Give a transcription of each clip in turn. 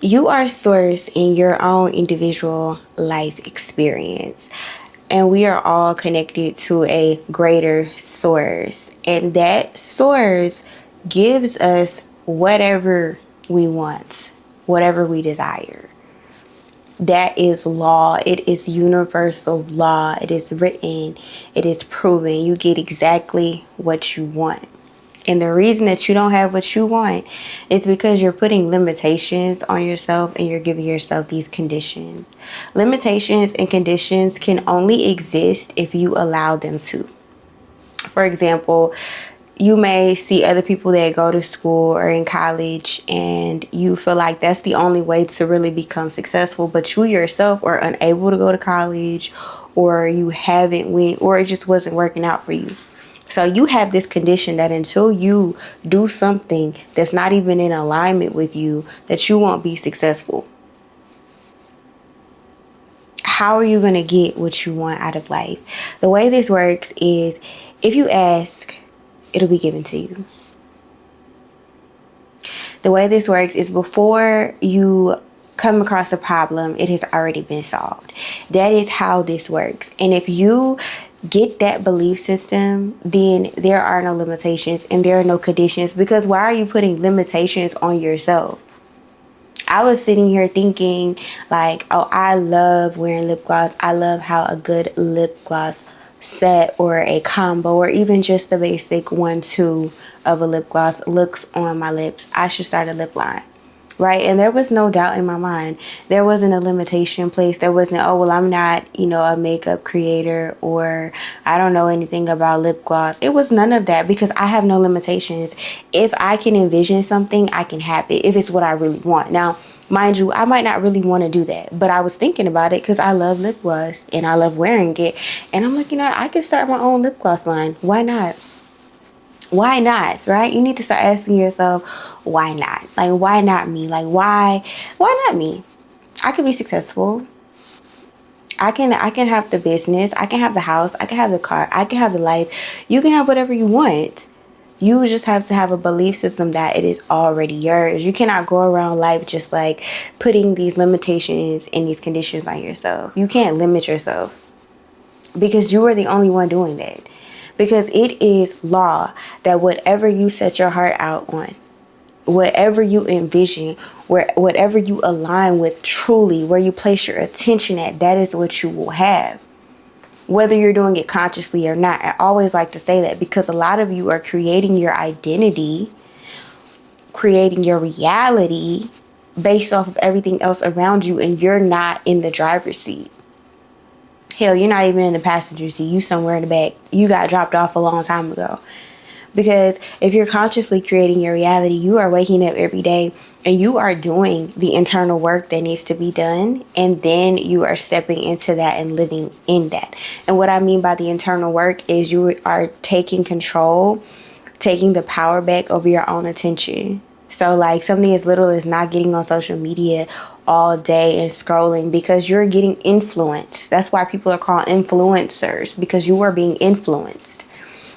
You are source in your own individual life experience. And we are all connected to a greater source. And that source gives us whatever we want, whatever we desire. That is law. It is universal law. It is written. It is proven. You get exactly what you want. And the reason that you don't have what you want is because you're putting limitations on yourself and you're giving yourself these conditions. Limitations and conditions can only exist if you allow them to. For example, you may see other people that go to school or in college and you feel like that's the only way to really become successful, but you yourself are unable to go to college, or you haven't went, or it just wasn't working out for you. So you have this condition that until you do something that's not even in alignment with you, that you won't be successful. How are you going to get what you want out of life? The way this works is if you ask, it'll be given to you. The way this works is before you come across a problem, it has already been solved. That is how this works. And if you get that belief system, then there are no limitations and there are no conditions, because why are you putting limitations on yourself? I was sitting here thinking like, oh, I love wearing lip gloss. I love how a good lip gloss set or a combo or even just the basic 1-2 of a lip gloss looks on my lips. I should start a lip line. Right. And there was no doubt in my mind. There wasn't a limitation placed. There wasn't, oh, well, I'm not, a makeup creator, or I don't know anything about lip gloss. It was none of that, because I have no limitations. If I can envision something, I can have it if it's what I really want. Now, mind you, I might not really want to do that, but I was thinking about it because I love lip gloss and I love wearing it. And I'm like, I could start my own lip gloss line. Why not? Why not, right? You need to start asking yourself, why not? Like, why not me? Like, why not me? I could be successful. I can have the business. I can have the house. I can have the car. I can have the life. You can have whatever you want. You just have to have a belief system that it is already yours. You cannot go around life just like putting these limitations and these conditions on yourself. You can't limit yourself because you are the only one doing that. Because it is law that whatever you set your heart out on, whatever you envision, whatever you align with truly, where you place your attention at, that is what you will have. Whether you're doing it consciously or not. I always like to say that because a lot of you are creating your identity, creating your reality based off of everything else around you, and you're not in the driver's seat. Hell, you're not even in the passenger seat. You somewhere in the back. You got dropped off a long time ago. Because if you're consciously creating your reality, you are waking up every day and you are doing the internal work that needs to be done. And then you are stepping into that and living in that. And what I mean by the internal work is you are taking control, taking the power back over your own attention. So like something as little as not getting on social media all day and scrolling, because you're getting influenced. That's why people are called influencers, because you are being influenced.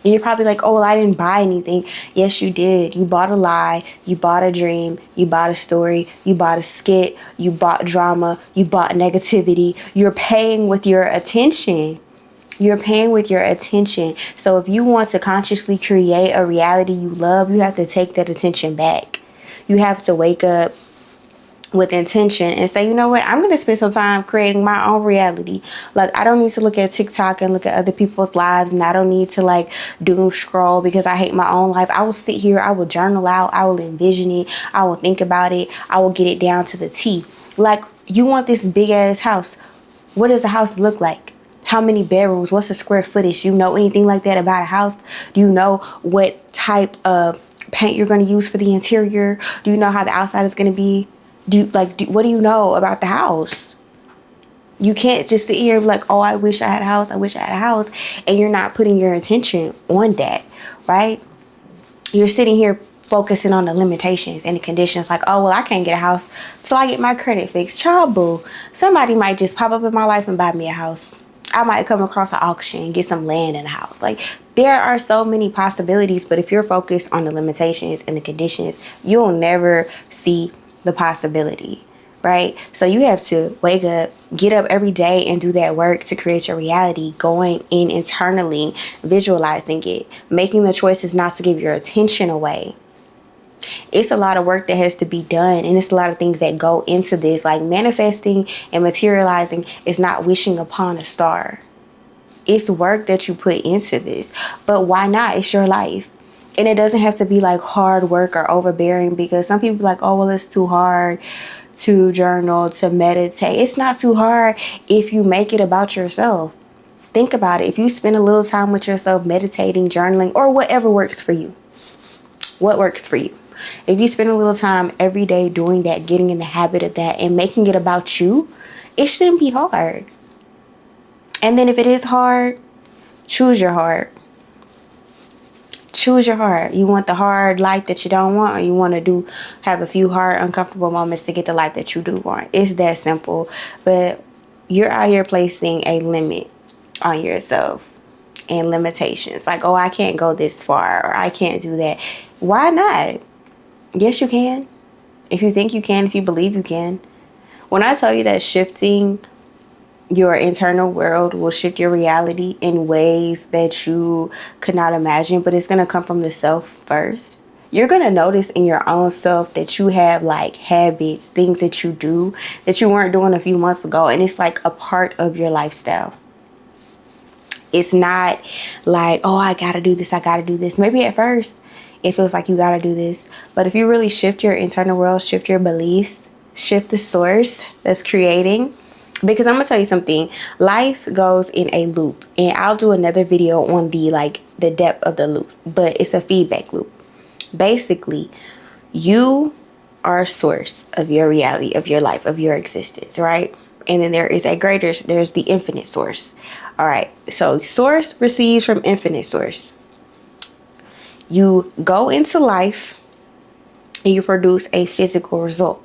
And you're probably like, oh, well, I didn't buy anything. Yes, you did. You bought a lie. You bought a dream. You bought a story. You bought a skit. You bought drama. You bought negativity. You're paying with your attention. You're paying with your attention. So if you want to consciously create a reality you love, you have to take that attention back. You have to wake up with intention and say, you know what, I'm going to spend some time creating my own reality. Like, I don't need to look at TikTok and look at other people's lives, and I don't need to like doom scroll because I hate my own life. I will sit here, I will journal out, I will envision it, I will think about it, I will get it down to the T. Like, you want this big ass house. What does a house look like? How many bedrooms? What's the square footage? Do you know anything like that about a house? Do you know what type of paint you're going to use for the interior? Do you know how the outside is going to be? What do you know about the house? You can't just sit here and be like, oh, I wish I had a house. I wish I had a house. And you're not putting your attention on that, right? You're sitting here focusing on the limitations and the conditions, like, oh, well, I can't get a house till I get my credit fixed. Child, boo. Somebody might just pop up in my life and buy me a house. I might come across an auction and get some land in a house. Like, there are so many possibilities, but if you're focused on the limitations and the conditions, you'll never see the possibility. right? So you have to wake up, get up every day and do that work to create your reality, going in internally, visualizing it, making the choices not to give your attention away. It's a lot of work that has to be done, and it's a lot of things that go into this. Like manifesting and materializing is not wishing upon a star. It's work that you put into this. But why not? It's your life. And it doesn't have to be like hard work or overbearing, because some people are like, oh, well, it's too hard to journal, to meditate. It's not too hard if you make it about yourself. Think about it. If you spend a little time with yourself, meditating, journaling, or whatever works for you. What works for you? If you spend a little time every day doing that, getting in the habit of that and making it about you, it shouldn't be hard. And then if it is hard, choose your heart. Choose your heart. You want the hard life that you don't want, or you want to have a few hard, uncomfortable moments to get the life that you do want. It's that simple. But you're out here placing a limit on yourself and limitations. Like, oh, I can't go this far, or I can't do that. Why not? Yes, you can. If you think you can, if you believe you can. When I tell you that shifting your internal world will shift your reality in ways that you could not imagine, but it's going to come from the self first. You're going to notice in your own self that you have like habits, things that you do that you weren't doing a few months ago, and it's like a part of your lifestyle. It's not like, oh, I got to do this, I got to do this. Maybe at first it feels like you got to do this, but if you really shift your internal world, shift your beliefs, shift the source that's creating. Because I'm going to tell you something, life goes in a loop, and I'll do another video on the depth of the loop, but it's a feedback loop. Basically, you are a source of your reality, of your life, of your existence, right? And then there's the infinite source. All right. So source receives from infinite source. You go into life and you produce a physical result.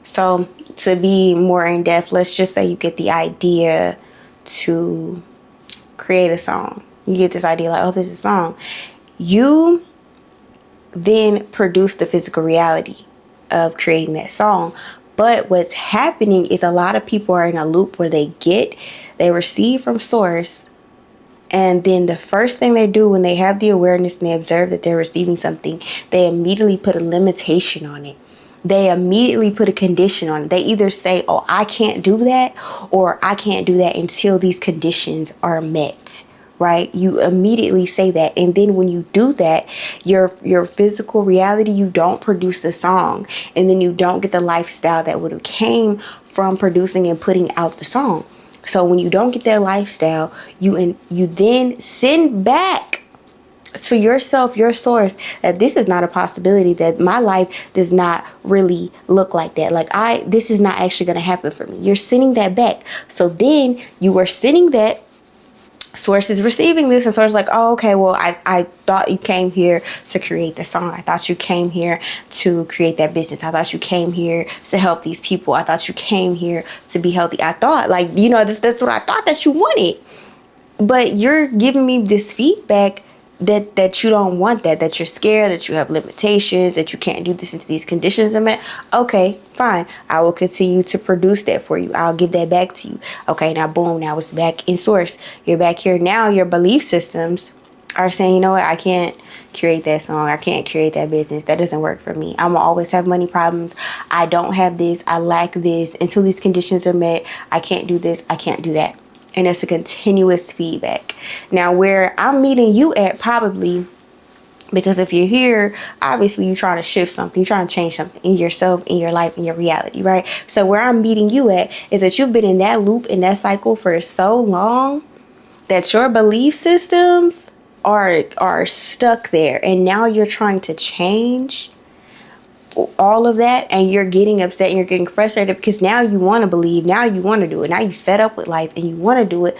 So to be more in depth, let's just say you get the idea to create a song. You get this idea like, oh, there's a song. You then produce the physical reality of creating that song. But what's happening is a lot of people are in a loop where they receive from source, and then the first thing they do when they have the awareness and they observe that they're receiving something, they immediately put a limitation on it. They immediately put a condition on it. They either say, oh, I can't do that, or I can't do that until these conditions are met, right? You immediately say that. And then when you do that, your physical reality, you don't produce the song. And then you don't get the lifestyle that would have came from producing and putting out the song. So when you don't get that lifestyle, you then send back to yourself, your source, that this is not a possibility, that my life does not really look like that. Like this is not actually going to happen for me. You're sending that back. So then you are sending that, source is receiving this, and source is like, oh, okay, well, I thought you came here to create the song. I thought you came here to create that business. I thought you came here to help these people. I thought you came here to be healthy. I thought, like, that's what I thought that you wanted. But you're giving me this feedback that you don't want that you're scared, that you have limitations, that you can't do this until these conditions are met. Okay, fine. I will continue to produce that for you. I'll give that back to you. Okay, now boom, now it's back in source. You're back here. Now your belief systems are saying, you know what, I can't create that song. I can't create that business. That doesn't work for me. I'm gonna always have money problems. I don't have this. I lack this. Until these conditions are met, I can't do this. I can't do that. And it's a continuous feedback. Now, where I'm meeting you at, probably, because if you're here, obviously you're trying to shift something, you're trying to change something in yourself, in your life, in your reality, right? So where I'm meeting you at is that you've been in that loop, in that cycle for so long that your belief systems are stuck there. And now you're trying to change all of that, and you're getting upset and you're getting frustrated because now you want to believe, now you want to do it, now you fed up with life and you want to do it,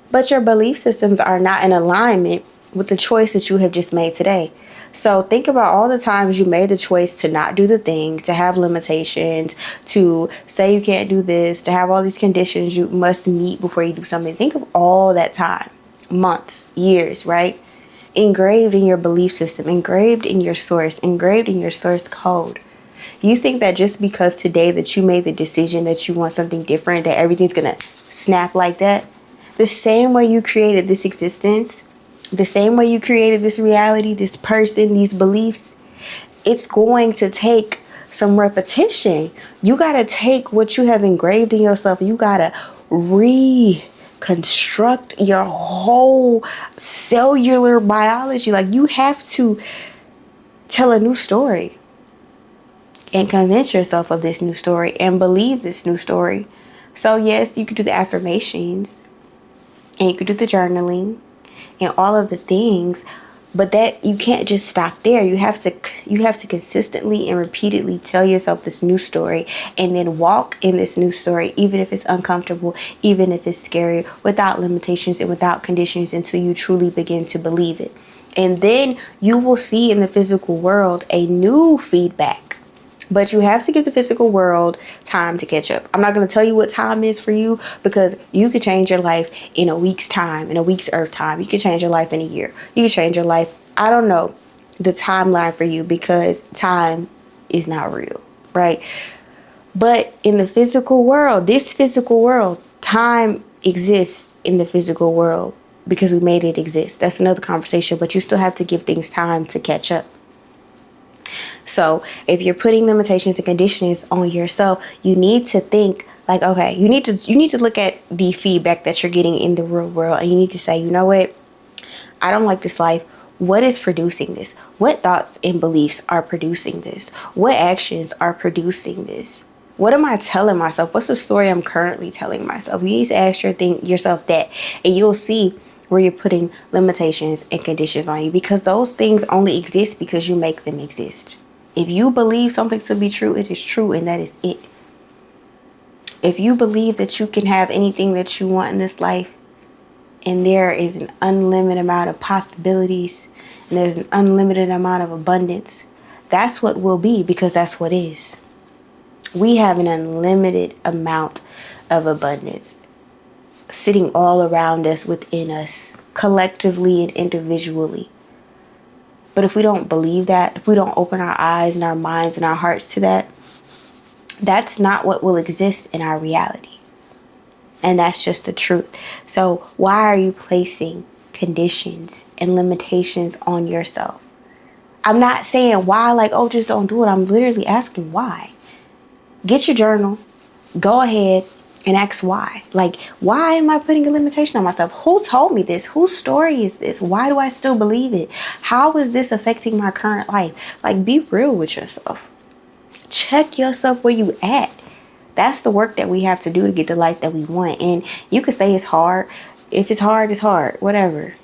but your belief systems are not in alignment with the choice that you have just made today. So think about all the times you made the choice to not do the thing, to have limitations, to say you can't do this, to have all these conditions you must meet before you do something. Think of all that time, months, years, right? Engraved in your belief system, engraved in your source, engraved in your source code. You think that just because today that you made the decision that you want something different, that everything's going to snap like that? The same way you created this existence, the same way you created this reality, this person, these beliefs, it's going to take some repetition. You got to take what you have engraved in yourself. You got to reconstruct your whole cellular biology. Like, you have to tell a new story and convince yourself of this new story and believe this new story. So yes, you could do the affirmations and you could do the journaling and all of the things, but that you can't just stop there. You have to consistently and repeatedly tell yourself this new story and then walk in this new story, even if it's uncomfortable, even if it's scary, without limitations and without conditions, until you truly begin to believe it. And then you will see in the physical world a new feedback. But you have to give the physical world time to catch up. I'm not going to tell you what time is for you, because you could change your life in a week's time, in a week's earth time. You could change your life in a year. You could change your life. I don't know the timeline for you, because time is not real, right? But in the physical world, this physical world, time exists in the physical world because we made it exist. That's another conversation, but you still have to give things time to catch up. So if you're putting limitations and conditions on yourself, you need to think like, okay, you need to look at the feedback that you're getting in the real world, and you need to say, you know what? I don't like this life. What is producing this? What thoughts and beliefs are producing this? What actions are producing this? What am I telling myself? What's the story I'm currently telling myself? You need to ask yourself that, and you'll see where you're putting limitations and conditions on you, because those things only exist because you make them exist. If you believe something to be true, it is true, and that is it. If you believe that you can have anything that you want in this life, and there is an unlimited amount of possibilities, and there's an unlimited amount of abundance, that's what will be, because that's what is. We have an unlimited amount of abundance sitting all around us, within us, collectively and individually. But if we don't believe that, if we don't open our eyes and our minds and our hearts to that, that's not what will exist in our reality. And that's just the truth. So why are you placing conditions and limitations on yourself? I'm not saying why, like, oh, just don't do it. I'm literally asking why. Get your journal. Go ahead and ask why. Like, why am I putting a limitation on myself? Who told me this? Whose story is this? Why do I still believe it? How is this affecting my current life? Like, be real with yourself. Check yourself where you at. That's the work that we have to do to get the life that we want. And you could say it's hard. If it's hard, it's hard. Whatever.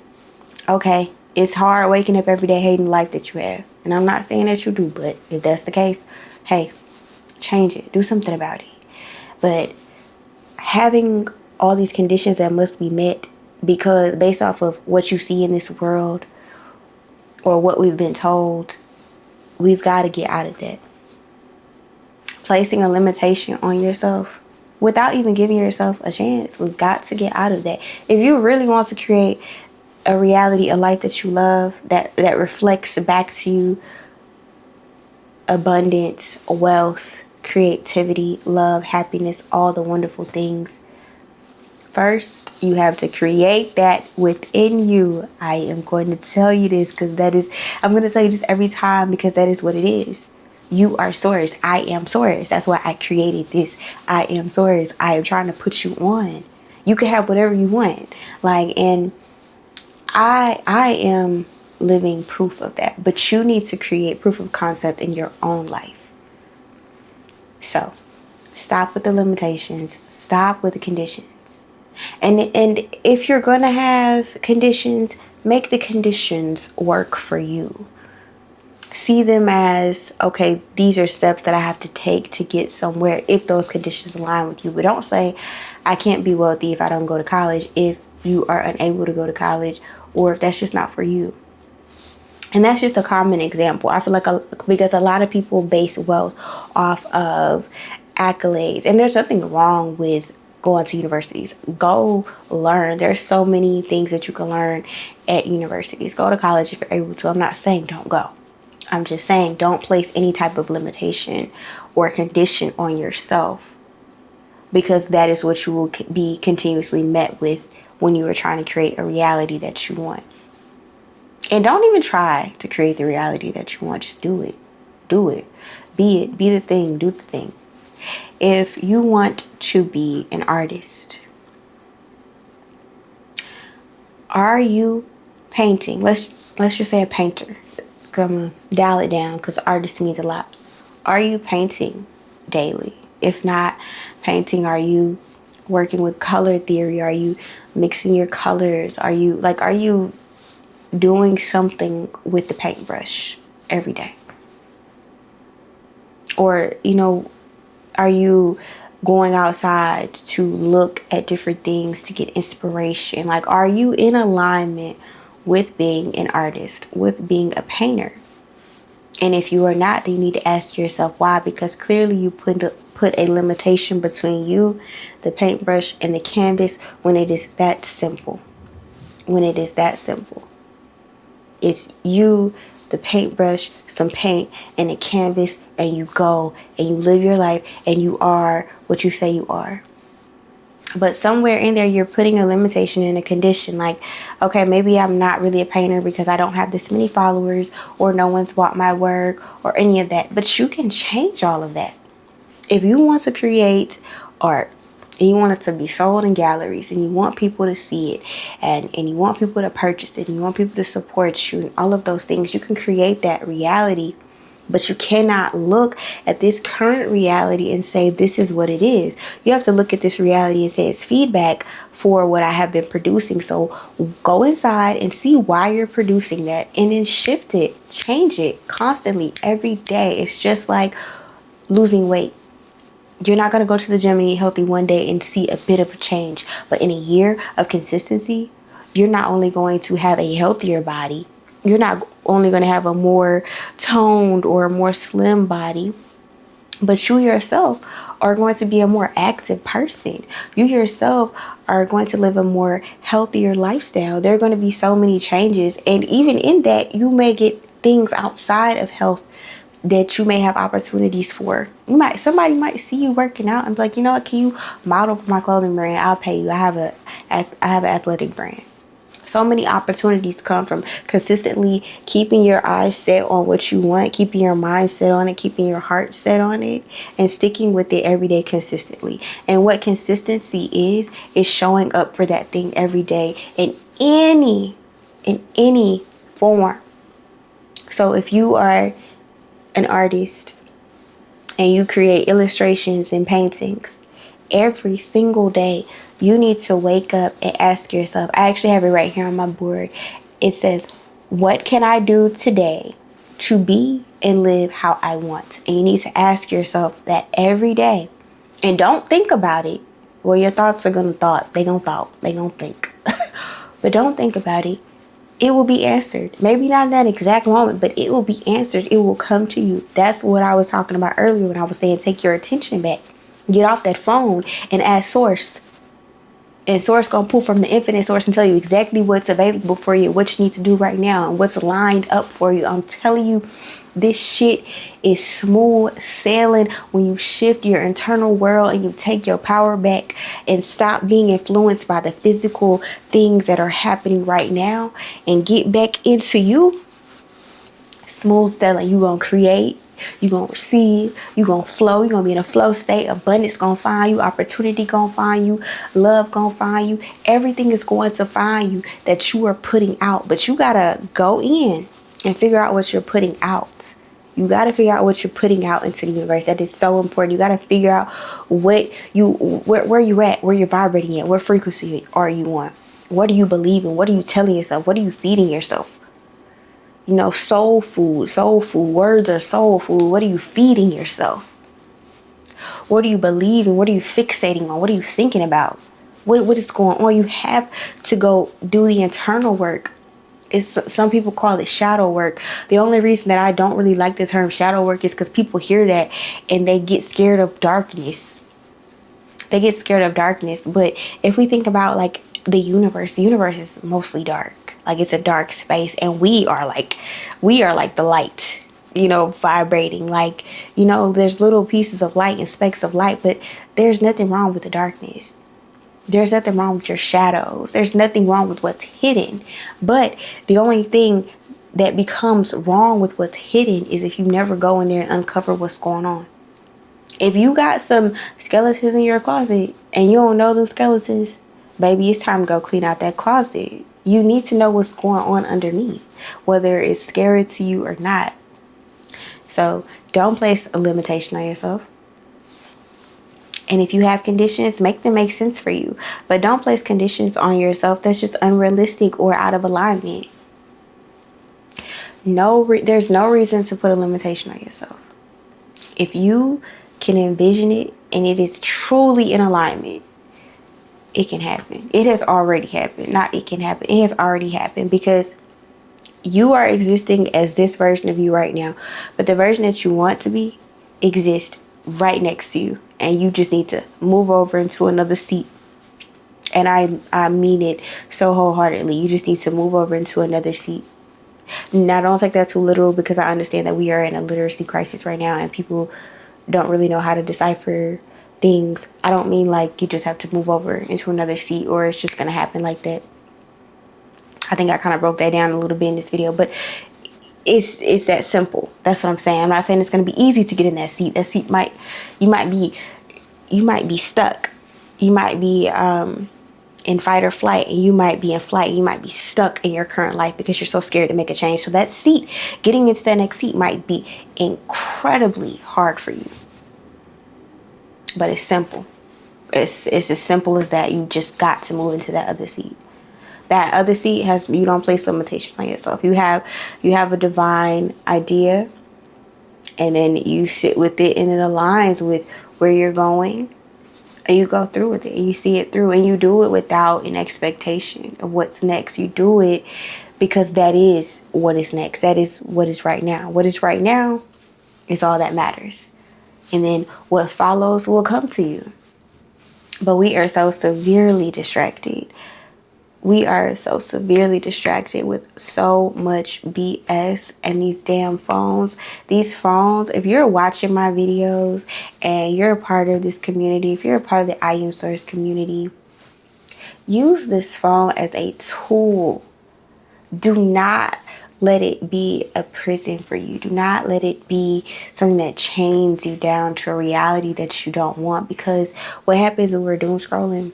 Okay. It's hard waking up every day hating the life that you have. And I'm not saying that you do, but if that's the case, hey, change it. Do something about it. But having all these conditions that must be met because based off of what you see in this world or what we've been told, we've got to get out of that. Placing a limitation on yourself without even giving yourself a chance, we've got to get out of that. If you really want to create a reality, a life that you love, that reflects back to you abundance, wealth, creativity, love, happiness, all the wonderful things, first, you have to create that within you. I am going to tell you this because I'm going to tell you this every time because that is what it is. You are source. I am source. That's why I created this. I am source. I am trying to put you on. You can have whatever you want. And I am living proof of that. But you need to create proof of concept in your own life. So, stop with the limitations. Stop with the conditions. And if you're going to have conditions, make the conditions work for you. See them as, okay, these are steps that I have to take to get somewhere if those conditions align with you. But don't say, I can't be wealthy if I don't go to college, if you are unable to go to college, or if that's just not for you. And that's just a common example. I feel like because a lot of people base wealth off of accolades. And there's nothing wrong with going to universities. Go learn. There's so many things that you can learn at universities. Go to college if you're able to. I'm not saying don't go. I'm just saying, don't place any type of limitation or condition on yourself, because that is what you will be continuously met with when you are trying to create a reality that you want. And don't even try to create the reality that you want. Just do it. Do it. Be it. Be the thing. Do the thing. If you want to be an artist, are you painting? Let's just say a painter. I'm gonna dial it down because artist means a lot. Are you painting daily? If not painting, are you working with color theory? Are you mixing your colors? Are you doing something with the paintbrush every day? Or, are you going outside to look at different things to get inspiration? Like, are you in alignment with being an artist, with being a painter? And if you are not, then you need to ask yourself why, because clearly you put a limitation between you, the paintbrush, and the canvas when it is that simple. When it is that simple. It's you, the paintbrush, some paint, and a canvas, and you go and you live your life and you are what you say you are. But somewhere in there, you're putting a limitation and a condition. Like, okay, maybe I'm not really a painter because I don't have this many followers, or no one's bought my work, or any of that. But you can change all of that. If you want to create art, and you want it to be sold in galleries, and you want people to see it, and you want people to purchase it, and you want people to support you, and all of those things, you can create that reality. But you cannot look at this current reality and say this is what it is. You have to look at this reality and say it's feedback for what I have been producing. So go inside and see why you're producing that, and then shift it, change it constantly every day. It's just like losing weight. You're not going to go to the gym and eat healthy one day and see a bit of a change. But in a year of consistency, you're not only going to have a healthier body, you're not only going to have a more toned or a more slim body, but you yourself are going to be a more active person. You yourself are going to live a more healthier lifestyle. There are going to be so many changes. And even in that, you may get things outside of health that you may have opportunities for. Somebody might see you working out and be like, you know what, can you model for my clothing brand? I'll pay you. I have an athletic brand. So many opportunities come from consistently keeping your eyes set on what you want, keeping your mind set on it, keeping your heart set on it, and sticking with it every day consistently. And what consistency is showing up for that thing every day in any form. So if you are an artist and you create illustrations and paintings, every single day, you need to wake up and ask yourself. I actually have it right here on my board. It says, what can I do today to be and live how I want? And you need to ask yourself that every day. And don't think about it. Well, your thoughts are going to thought. They going to think. But don't think about it. It will be answered. Maybe not in that exact moment, but it will be answered. It will come to you. That's what I was talking about earlier when I was saying take your attention back. Get off that phone and ask Source. And Source gonna pull from the infinite source and tell you exactly what's available for you, what you need to do right now, and what's lined up for you. I'm telling you, this shit is smooth sailing when you shift your internal world and you take your power back and stop being influenced by the physical things that are happening right now and get back into you. Smooth sailing. You gonna create. You're going to receive, you're going to flow, you're going to be in a flow state, abundance going to find you, opportunity going to find you, love going to find you, everything is going to find you that you are putting out. But you got to go in and figure out what you're putting out. You got to figure out what you're putting out into the universe. That is so important. You got to figure out where you're at, where you're vibrating at, what frequency are you on, what do you believe in, what are you telling yourself, what are you feeding yourself? Soul food, words are soul food. What are you feeding yourself? What do you believe in? What are you fixating on? What are you thinking about? What is going on? You have to go do the internal work. Some people call it shadow work. The only reason that I don't really like the term shadow work is because people hear that and they get scared of darkness. But if we think about like the universe is mostly dark. Like it's a dark space, and we are like the light. vibrating. Like, there's little pieces of light and specks of light, but there's nothing wrong with the darkness. There's nothing wrong with your shadows. There's nothing wrong with what's hidden. But the only thing that becomes wrong with what's hidden is if you never go in there and uncover what's going on. If you got some skeletons in your closet and you don't know them skeletons, baby, it's time to go clean out that closet. You need to know what's going on underneath, whether it's scary to you or not. So don't place a limitation on yourself. And if you have conditions, make them make sense for you. But don't place conditions on yourself that's just unrealistic or out of alignment. There's no reason to put a limitation on yourself. If you can envision it and it is truly in alignment, it can happen. It has already happened. Not it can happen. It has already happened, because you are existing as this version of you right now. But the version that you want to be exists right next to you. And you just need to move over into another seat. And I mean it so wholeheartedly. You just need to move over into another seat. Now, don't take that too literal, because I understand that we are in a literacy crisis right now and people don't really know how to decipher things. I don't mean like you just have to move over into another seat or it's just going to happen like that. I think I kind of broke that down a little bit in this video, but it's that simple. That's what I'm saying. I'm not saying it's going to be easy to get in that seat. That seat you might be stuck. You might be in fight or flight, and you might be in flight. You might be stuck in your current life because you're so scared to make a change. So that seat, getting into that next seat, might be incredibly hard for you. But it's simple. It's as simple as that. You just got to move into that other seat. That other seat you don't place limitations on yourself. You have a divine idea, and then you sit with it, and it aligns with where you're going, and you go through with it, and you see it through, and you do it without an expectation of what's next. You do it because that is what is next. That is what is right now. What is right now is all that matters. And then what follows will come to you. But we are so severely distracted. We are so severely distracted with so much BS and these damn phones. These phones, if you're watching my videos and you're a part of this community, if you're a part of the I Am Source community, use this phone as a tool. Do not let it be a prison for you. Do not let it be something that chains you down to a reality that you don't want. Because what happens when we're doom scrolling,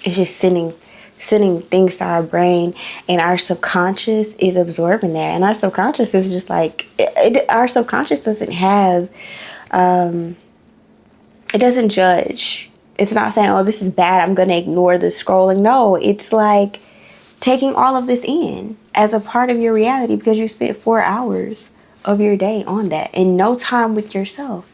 it's just sending things to our brain, and our subconscious is absorbing that. And our subconscious is just like, our subconscious doesn't have, it doesn't judge. It's not saying, oh, this is bad, I'm going to ignore the scrolling. No, it's like taking all of this in as a part of your reality, because you spent 4 hours of your day on that and no time with yourself.